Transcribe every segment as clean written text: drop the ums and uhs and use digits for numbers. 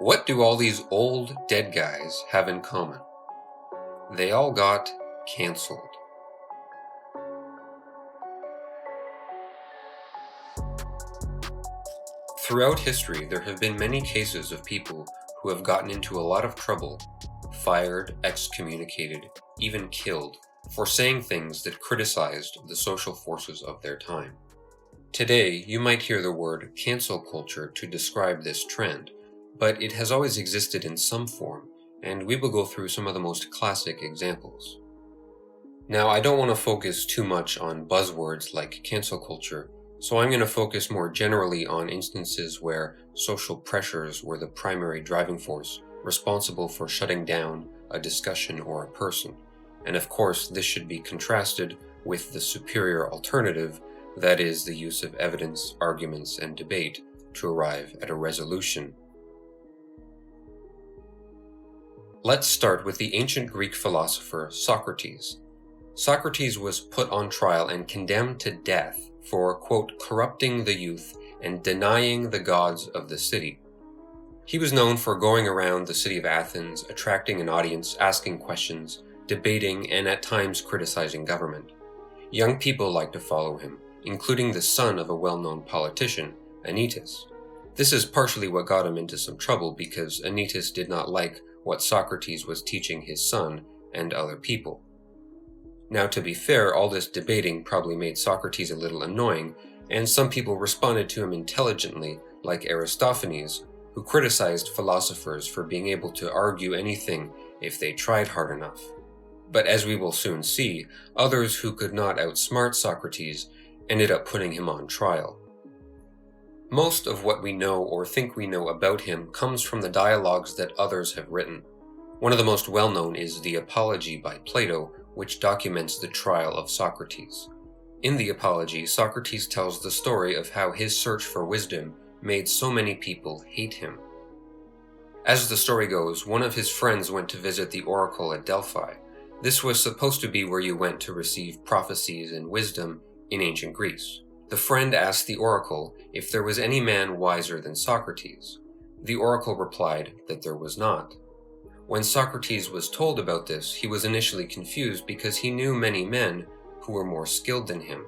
What do all these old dead guys have in common? They all got cancelled. Throughout history, there have been many cases of people who have gotten into a lot of trouble, fired, excommunicated, even killed, for saying things that criticized the social forces of their time. Today, you might hear the word cancel culture to describe this trend, but it has always existed in some form, and we will go through some of the most classic examples. Now, I don't want to focus too much on buzzwords like cancel culture, so I'm going to focus more generally on instances where social pressures were the primary driving force responsible for shutting down a discussion or a person. And of course, this should be contrasted with the superior alternative, that is, the use of evidence, arguments, and debate to arrive at a resolution. Let's start with the ancient Greek philosopher Socrates. Socrates was put on trial and condemned to death for, quote, corrupting the youth and denying the gods of the city. He was known for going around the city of Athens, attracting an audience, asking questions, debating, and at times criticizing government. Young people liked to follow him, including the son of a well-known politician, Anytus. This is partially what got him into some trouble because Anytus did not like what Socrates was teaching his son and other people. Now, to be fair, all this debating probably made Socrates a little annoying, and some people responded to him intelligently, like Aristophanes, who criticized philosophers for being able to argue anything if they tried hard enough. But as we will soon see, others who could not outsmart Socrates ended up putting him on trial. Most of what we know or think we know about him comes from the dialogues that others have written. One of the most well-known is the Apology by Plato, which documents the trial of Socrates. In the Apology, Socrates tells the story of how his search for wisdom made so many people hate him. As the story goes, one of his friends went to visit the oracle at Delphi. This was supposed to be where you went to receive prophecies and wisdom in ancient Greece. The friend asked the oracle if there was any man wiser than Socrates. The oracle replied that there was not. When Socrates was told about this, he was initially confused because he knew many men who were more skilled than him.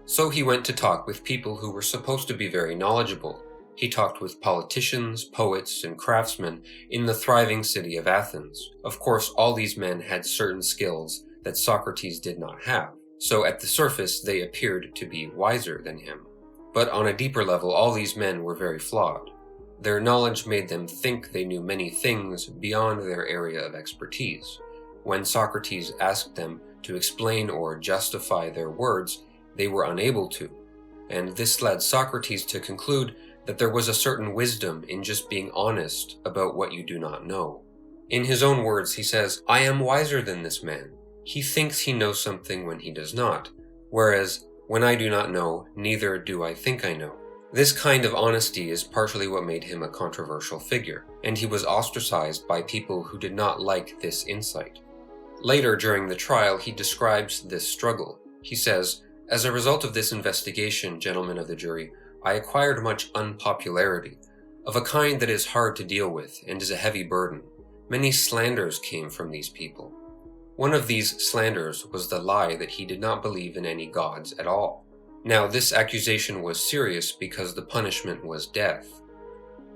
So he went to talk with people who were supposed to be very knowledgeable. He talked with politicians, poets, and craftsmen in the thriving city of Athens. Of course, all these men had certain skills that Socrates did not have, so at the surface they appeared to be wiser than him. But on a deeper level, all these men were very flawed. Their knowledge made them think they knew many things beyond their area of expertise. When Socrates asked them to explain or justify their words, they were unable to, and this led Socrates to conclude that there was a certain wisdom in just being honest about what you do not know. In his own words, he says, "I am wiser than this man. He thinks he knows something when he does not, whereas when I do not know, neither do I think I know." This kind of honesty is partially what made him a controversial figure, and he was ostracized by people who did not like this insight. Later during the trial, he describes this struggle. He says, "As a result of this investigation, gentlemen of the jury, I acquired much unpopularity, of a kind that is hard to deal with and is a heavy burden. Many slanders came from these people. One of these slanders was the lie that he did not believe in any gods at all. Now, this accusation was serious because the punishment was death.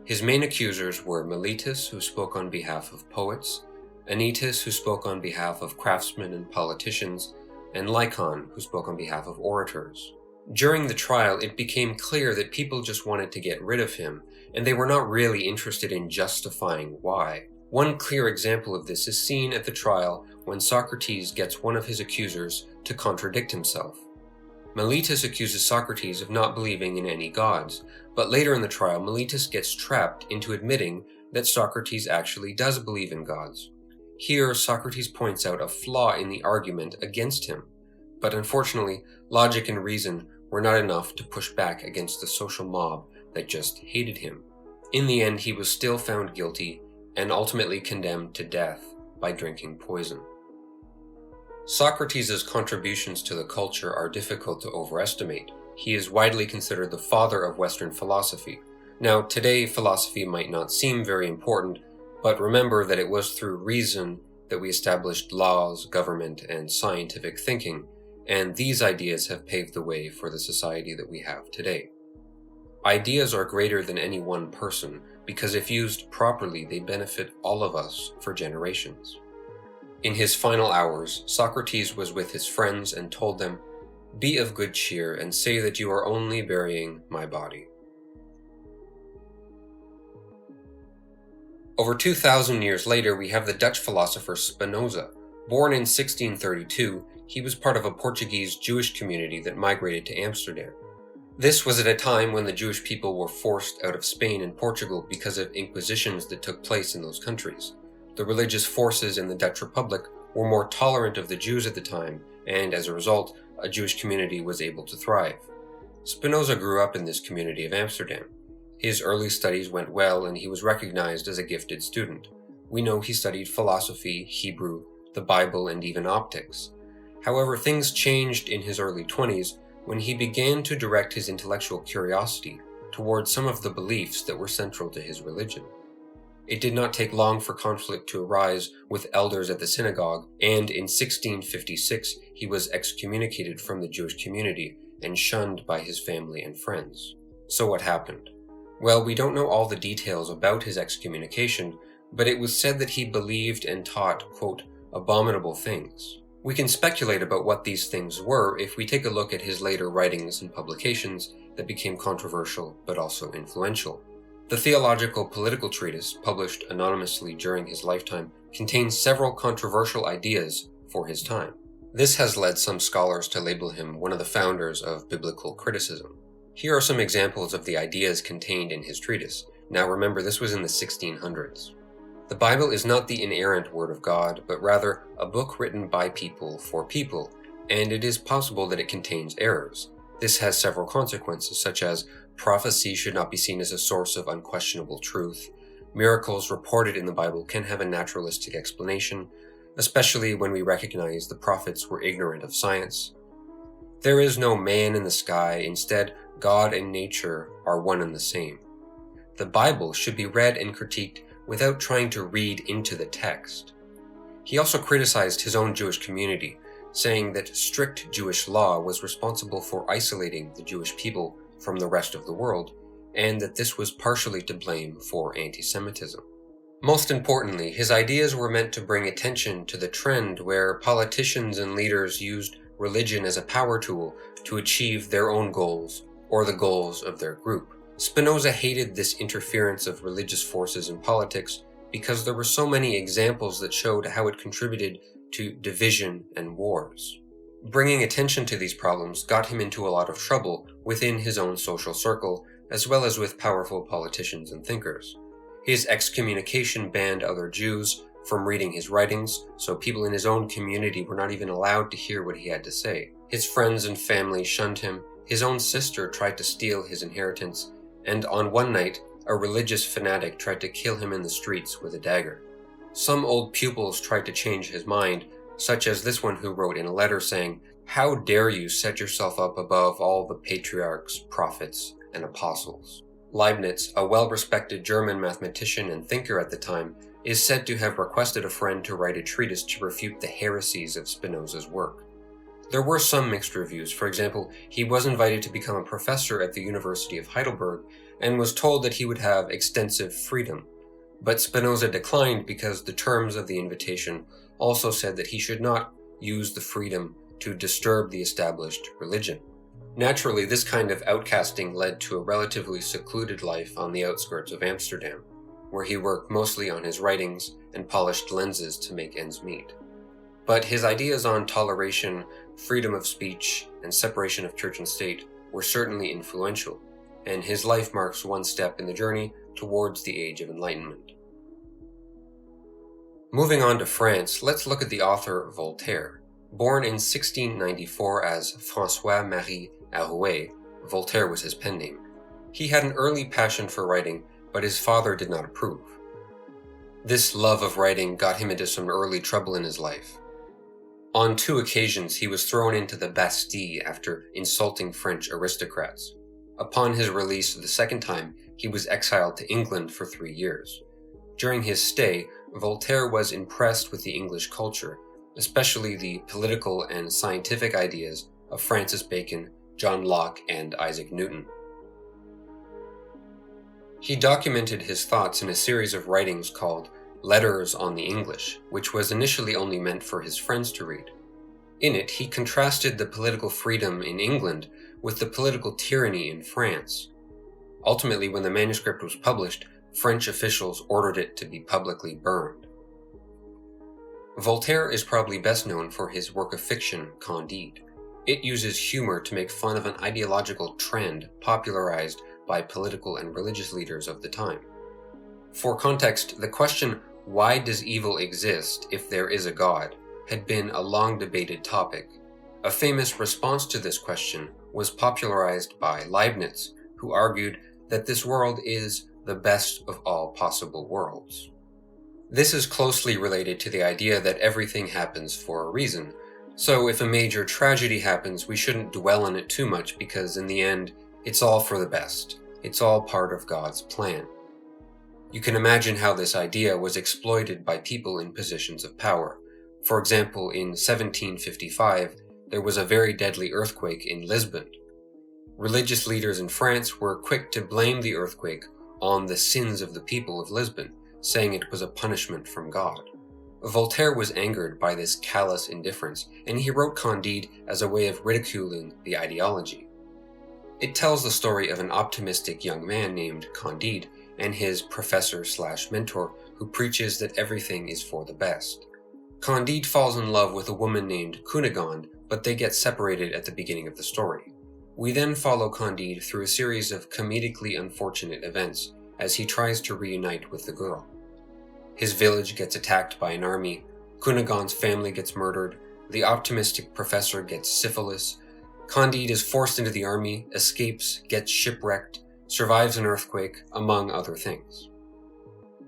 His main accusers were Meletus, who spoke on behalf of poets, Anytus, who spoke on behalf of craftsmen and politicians, and Lycon, who spoke on behalf of orators. During the trial, it became clear that people just wanted to get rid of him, and they were not really interested in justifying why. One clear example of this is seen at the trial when Socrates gets one of his accusers to contradict himself. Meletus accuses Socrates of not believing in any gods, but later in the trial, Meletus gets trapped into admitting that Socrates actually does believe in gods. Here, Socrates points out a flaw in the argument against him, but unfortunately, logic and reason were not enough to push back against the social mob that just hated him. In the end, he was still found guilty and ultimately condemned to death by drinking poison. Socrates' contributions to the culture are difficult to overestimate. He is widely considered the father of Western philosophy. Now, today philosophy might not seem very important, but remember that it was through reason that we established laws, government, and scientific thinking, and these ideas have paved the way for the society that we have today. Ideas are greater than any one person, because if used properly, they benefit all of us for generations. In his final hours, Socrates was with his friends and told them, "Be of good cheer and say that you are only burying my body." Over 2,000 years later, we have the Dutch philosopher Spinoza. Born in 1632, he was part of a Portuguese Jewish community that migrated to Amsterdam. This was at a time when the Jewish people were forced out of Spain and Portugal because of inquisitions that took place in those countries. The religious forces in the Dutch Republic were more tolerant of the Jews at the time, and as a result, a Jewish community was able to thrive. Spinoza grew up in this community of Amsterdam. His early studies went well, and he was recognized as a gifted student. We know he studied philosophy, Hebrew, the Bible, and even optics. However, things changed in his early 20s when he began to direct his intellectual curiosity towards some of the beliefs that were central to his religion. It did not take long for conflict to arise with elders at the synagogue, and in 1656 he was excommunicated from the Jewish community and shunned by his family and friends. So what happened? Well, we don't know all the details about his excommunication, but it was said that he believed and taught, quote, abominable things. We can speculate about what these things were if we take a look at his later writings and publications that became controversial but also influential. The theological political treatise, published anonymously during his lifetime, contains several controversial ideas for his time. This has led some scholars to label him one of the founders of biblical criticism. Here are some examples of the ideas contained in his treatise. Now remember, this was in the 1600s. The Bible is not the inerrant word of God, but rather a book written by people for people, and it is possible that it contains errors. This has several consequences, such as prophecy should not be seen as a source of unquestionable truth. Miracles reported in the Bible can have a naturalistic explanation, especially when we recognize the prophets were ignorant of science. There is no man in the sky, instead, God and nature are one and the same. The Bible should be read and critiqued without trying to read into the text. He also criticized his own Jewish community, saying that strict Jewish law was responsible for isolating the Jewish people from the rest of the world, and that this was partially to blame for anti-Semitism. Most importantly, his ideas were meant to bring attention to the trend where politicians and leaders used religion as a power tool to achieve their own goals or the goals of their group. Spinoza hated this interference of religious forces in politics because there were so many examples that showed how it contributed to division and wars. Bringing attention to these problems got him into a lot of trouble within his own social circle, as well as with powerful politicians and thinkers. His excommunication banned other Jews from reading his writings, so people in his own community were not even allowed to hear what he had to say. His friends and family shunned him. His own sister tried to steal his inheritance, and on one night, a religious fanatic tried to kill him in the streets with a dagger. Some old pupils tried to change his mind, such as this one who wrote in a letter saying, "How dare you set yourself up above all the patriarchs, prophets, and apostles?" Leibniz, a well-respected German mathematician and thinker at the time, is said to have requested a friend to write a treatise to refute the heresies of Spinoza's work. There were some mixed reviews. For example, he was invited to become a professor at the University of Heidelberg and was told that he would have extensive freedom. But Spinoza declined because the terms of the invitation also said that he should not use the freedom to disturb the established religion. Naturally, this kind of outcasting led to a relatively secluded life on the outskirts of Amsterdam, where he worked mostly on his writings and polished lenses to make ends meet. But his ideas on toleration, freedom of speech, and separation of church and state were certainly influential, and his life marks one step in the journey towards the Age of Enlightenment. Moving on to France, let's look at the author Voltaire. Born in 1694 as François-Marie Arouet, Voltaire was his pen name. He had an early passion for writing, but his father did not approve. This love of writing got him into some early trouble in his life. On 2 occasions, he was thrown into the Bastille after insulting French aristocrats. Upon his release the second time, he was exiled to England for 3 years. During his stay, Voltaire was impressed with the English culture, especially the political and scientific ideas of Francis Bacon, John Locke, and Isaac Newton. He documented his thoughts in a series of writings called Letters on the English, which was initially only meant for his friends to read. In it, he contrasted the political freedom in England with the political tyranny in France. Ultimately, when the manuscript was published, French officials ordered it to be publicly burned. Voltaire is probably best known for his work of fiction, Candide. It uses humor to make fun of an ideological trend popularized by political and religious leaders of the time. For context, the question, why does evil exist if there is a God, had been a long debated topic. A famous response to this question was popularized by Leibniz, who argued that this world is the best of all possible worlds. This is closely related to the idea that everything happens for a reason, so if a major tragedy happens, we shouldn't dwell on it too much because in the end, it's all for the best. It's all part of God's plan. You can imagine how this idea was exploited by people in positions of power. For example, in 1755, there was a very deadly earthquake in Lisbon. Religious leaders in France were quick to blame the earthquake on the sins of the people of Lisbon, saying it was a punishment from God. Voltaire was angered by this callous indifference, and he wrote Candide as a way of ridiculing the ideology. It tells the story of an optimistic young man named Candide and his professor/mentor who preaches that everything is for the best. Candide falls in love with a woman named Cunegonde, but they get separated at the beginning of the story. We then follow Candide through a series of comedically unfortunate events as he tries to reunite with the girl. His village gets attacked by an army, Cunegonde's family gets murdered, the optimistic professor gets syphilis, Candide is forced into the army, escapes, gets shipwrecked, survives an earthquake, among other things.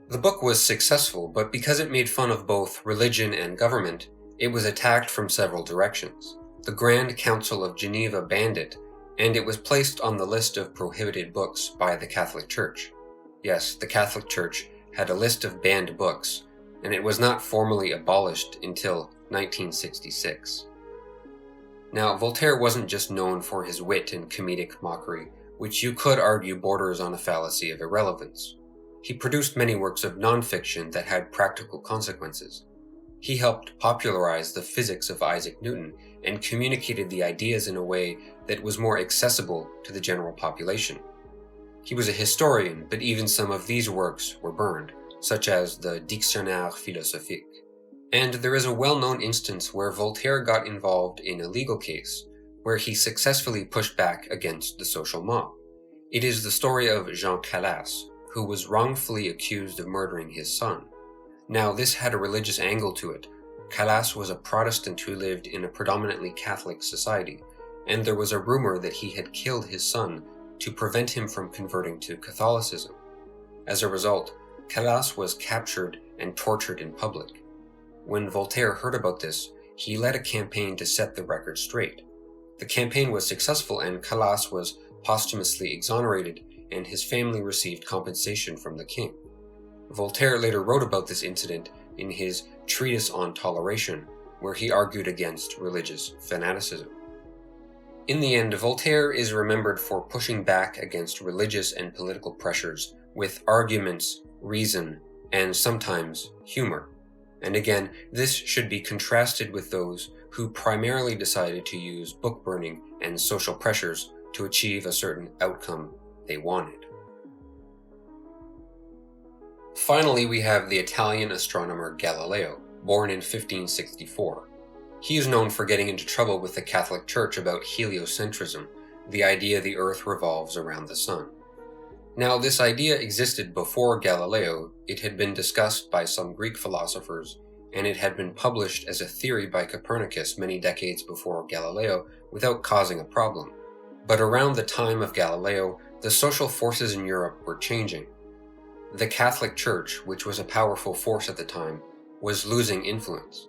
The book was successful, but because it made fun of both religion and government, it was attacked from several directions. The Grand Council of Geneva banned it, and it was placed on the list of prohibited books by the Catholic Church. Yes, the Catholic Church had a list of banned books, and it was not formally abolished until 1966. Now, Voltaire wasn't just known for his wit and comedic mockery, which you could argue borders on a fallacy of irrelevance. He produced many works of non-fiction that had practical consequences. He helped popularize the physics of Isaac Newton and communicated the ideas in a way that was more accessible to the general population. He was a historian, but even some of these works were burned, such as the Dictionnaire philosophique. And there is a well-known instance where Voltaire got involved in a legal case, where he successfully pushed back against the social mob. It is the story of Jean Calas, who was wrongfully accused of murdering his son. Now, this had a religious angle to it. Calas was a Protestant who lived in a predominantly Catholic society, and there was a rumor that he had killed his son to prevent him from converting to Catholicism. As a result, Calas was captured and tortured in public. When Voltaire heard about this, he led a campaign to set the record straight. The campaign was successful and Calas was posthumously exonerated, and his family received compensation from the king. Voltaire later wrote about this incident in his Treatise on Toleration, where he argued against religious fanaticism. In the end, Voltaire is remembered for pushing back against religious and political pressures with arguments, reason, and sometimes humor. And again, this should be contrasted with those who primarily decided to use book burning and social pressures to achieve a certain outcome they wanted. Finally, we have the Italian astronomer Galileo, born in 1564. He is known for getting into trouble with the Catholic Church about heliocentrism, the idea the Earth revolves around the Sun. Now, this idea existed before Galileo. It had been discussed by some Greek philosophers, and it had been published as a theory by Copernicus many decades before Galileo without causing a problem. But around the time of Galileo, the social forces in Europe were changing. The Catholic Church, which was a powerful force at the time, was losing influence.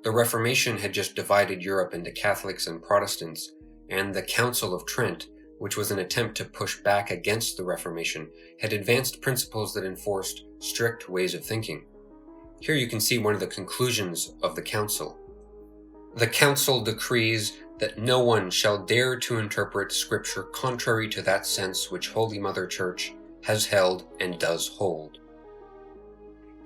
The Reformation had just divided Europe into Catholics and Protestants, and the Council of Trent which was an attempt to push back against the Reformation, had advanced principles that enforced strict ways of thinking. Here you can see one of the conclusions of the council. The council decrees that no one shall dare to interpret Scripture contrary to that sense which Holy Mother Church has held and does hold.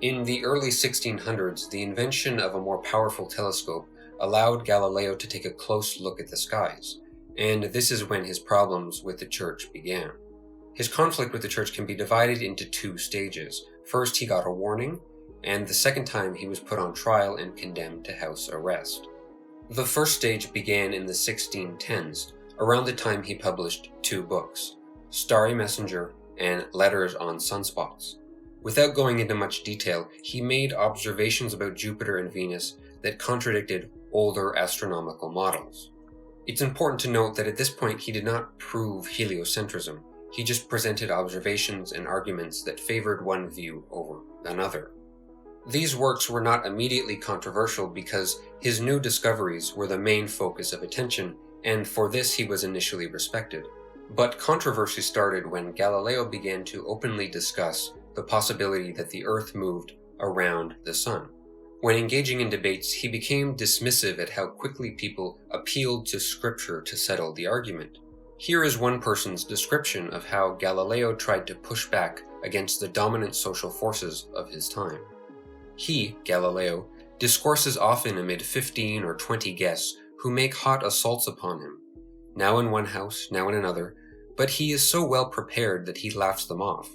In the early 1600s, the invention of a more powerful telescope allowed Galileo to take a close look at the skies, and this is when his problems with the Church began. His conflict with the Church can be divided into two stages. First, he got a warning, and the second time he was put on trial and condemned to house arrest. The first stage began in the 1610s, around the time he published two books, Starry Messenger and Letters on Sunspots. Without going into much detail, he made observations about Jupiter and Venus that contradicted older astronomical models. It's important to note that at this point he did not prove heliocentrism, he just presented observations and arguments that favored one view over another. These works were not immediately controversial because his new discoveries were the main focus of attention, and for this he was initially respected. But controversy started when Galileo began to openly discuss the possibility that the Earth moved around the Sun. When engaging in debates, he became dismissive at how quickly people appealed to Scripture to settle the argument. Here is one person's description of how Galileo tried to push back against the dominant social forces of his time. He, Galileo, discourses often amid 15 or 20 guests who make hot assaults upon him, now in one house, now in another, but he is so well prepared that he laughs them off,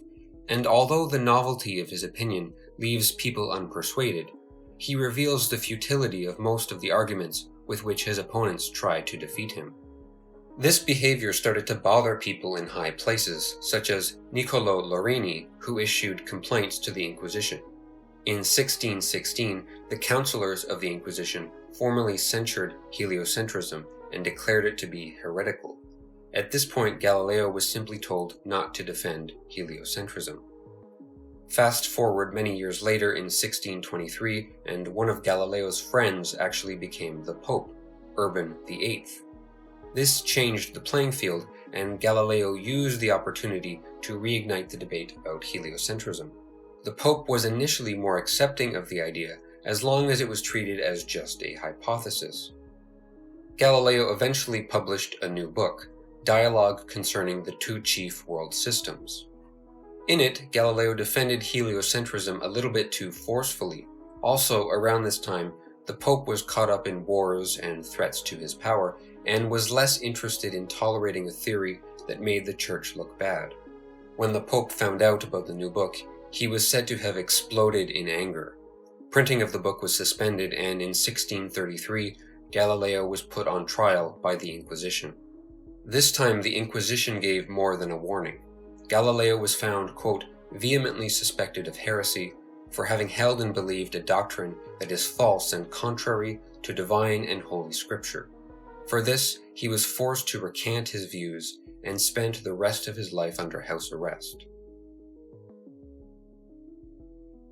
and although the novelty of his opinion leaves people unpersuaded, he reveals the futility of most of the arguments with which his opponents try to defeat him. This behavior started to bother people in high places, such as Niccolò Lorini, who issued complaints to the Inquisition. In 1616, the councillors of the Inquisition formally censured heliocentrism and declared it to be heretical. At this point, Galileo was simply told not to defend heliocentrism. Fast forward many years later in 1623, and one of Galileo's friends actually became the Pope, Urban VIII. This changed the playing field, and Galileo used the opportunity to reignite the debate about heliocentrism. The Pope was initially more accepting of the idea, as long as it was treated as just a hypothesis. Galileo eventually published a new book, Dialogue Concerning the Two Chief World Systems. In it, Galileo defended heliocentrism a little bit too forcefully. Also, around this time, the Pope was caught up in wars and threats to his power, and was less interested in tolerating a theory that made the Church look bad. When the Pope found out about the new book, he was said to have exploded in anger. Printing of the book was suspended, and in 1633, Galileo was put on trial by the Inquisition. This time, the Inquisition gave more than a warning. Galileo was found, quote, vehemently suspected of heresy for having held and believed a doctrine that is false and contrary to divine and holy Scripture. For this, he was forced to recant his views and spent the rest of his life under house arrest.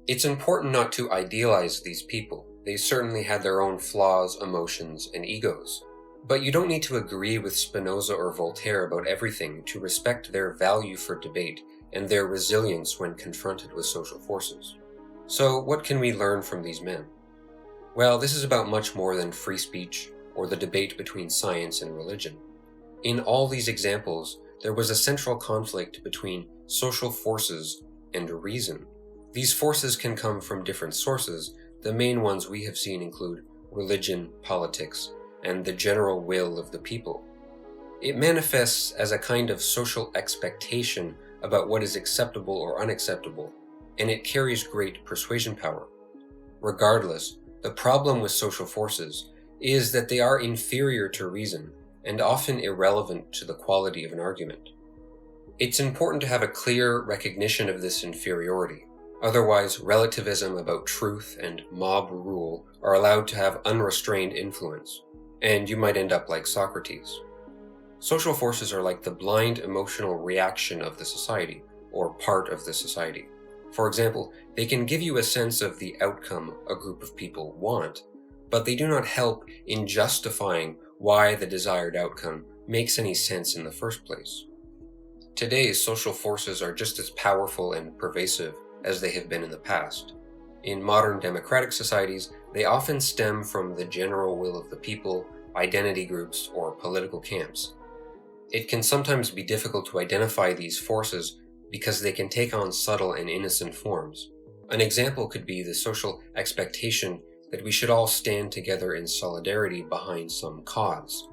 It's important not to idealize these people. They certainly had their own flaws, emotions, and egos. But you don't need to agree with Spinoza or Voltaire about everything to respect their value for debate and their resilience when confronted with social forces. So what can we learn from these men? Well, this is about much more than free speech or the debate between science and religion. In all these examples, there was a central conflict between social forces and reason. These forces can come from different sources. The main ones we have seen include religion, politics, and the general will of the people. It manifests as a kind of social expectation about what is acceptable or unacceptable, and it carries great persuasion power. Regardless, the problem with social forces is that they are inferior to reason and often irrelevant to the quality of an argument. It's important to have a clear recognition of this inferiority. Otherwise, relativism about truth and mob rule are allowed to have unrestrained influence, and you might end up like Socrates. Social forces are like the blind emotional reaction of the society, or part of the society. For example, they can give you a sense of the outcome a group of people want, but they do not help in justifying why the desired outcome makes any sense in the first place. Today's social forces are just as powerful and pervasive as they have been in the past. In modern democratic societies, they often stem from the general will of the people, identity groups, or political camps. It can sometimes be difficult to identify these forces because they can take on subtle and innocent forms. An example could be the social expectation that we should all stand together in solidarity behind some cause.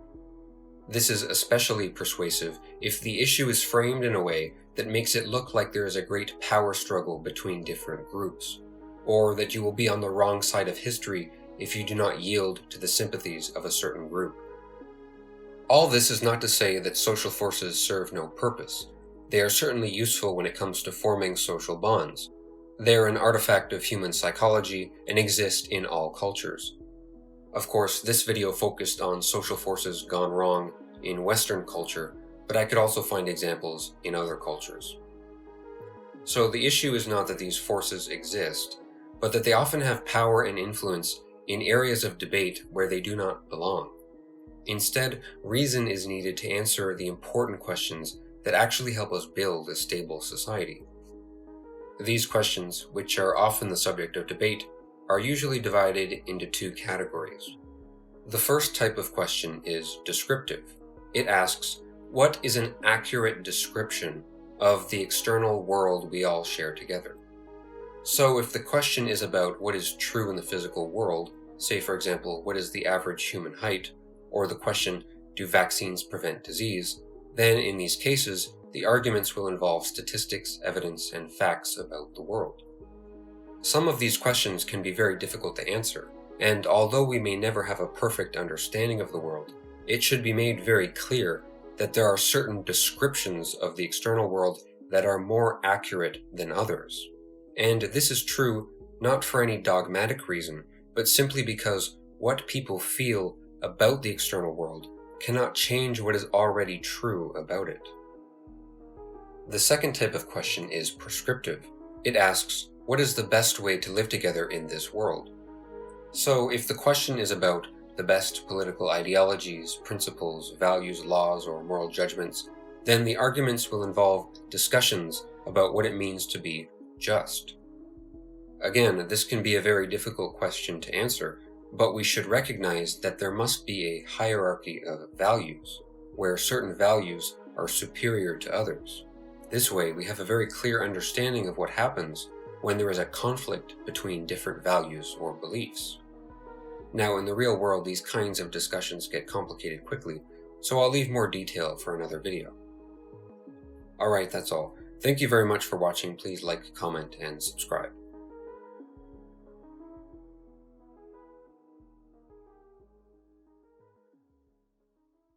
This is especially persuasive if the issue is framed in a way that makes it look like there is a great power struggle between different groups, or that you will be on the wrong side of history if you do not yield to the sympathies of a certain group. All this is not to say that social forces serve no purpose. They are certainly useful when it comes to forming social bonds. They are an artifact of human psychology and exist in all cultures. Of course, this video focused on social forces gone wrong in Western culture, but I could also find examples in other cultures. So the issue is not that these forces exist, but that they often have power and influence in areas of debate where they do not belong. Instead, reason is needed to answer the important questions that actually help us build a stable society. These questions, which are often the subject of debate, are usually divided into two categories. The first type of question is descriptive. It asks, what is an accurate description of the external world we all share together? So if the question is about what is true in the physical world, say for example, what is the average human height, or the question, do vaccines prevent disease, then in these cases, the arguments will involve statistics, evidence, and facts about the world. Some of these questions can be very difficult to answer, and although we may never have a perfect understanding of the world, it should be made very clear that there are certain descriptions of the external world that are more accurate than others. And this is true not for any dogmatic reason, but simply because what people feel about the external world cannot change what is already true about it. The second type of question is prescriptive. It asks, what is the best way to live together in this world? So if the question is about the best political ideologies, principles, values, laws, or moral judgments, then the arguments will involve discussions about what it means to be just. Again, this can be a very difficult question to answer, but we should recognize that there must be a hierarchy of values, where certain values are superior to others. This way, we have a very clear understanding of what happens when there is a conflict between different values or beliefs. Now, in the real world, these kinds of discussions get complicated quickly, so I'll leave more detail for another video. Alright, that's all. Thank you very much for watching. Please like, comment, and subscribe.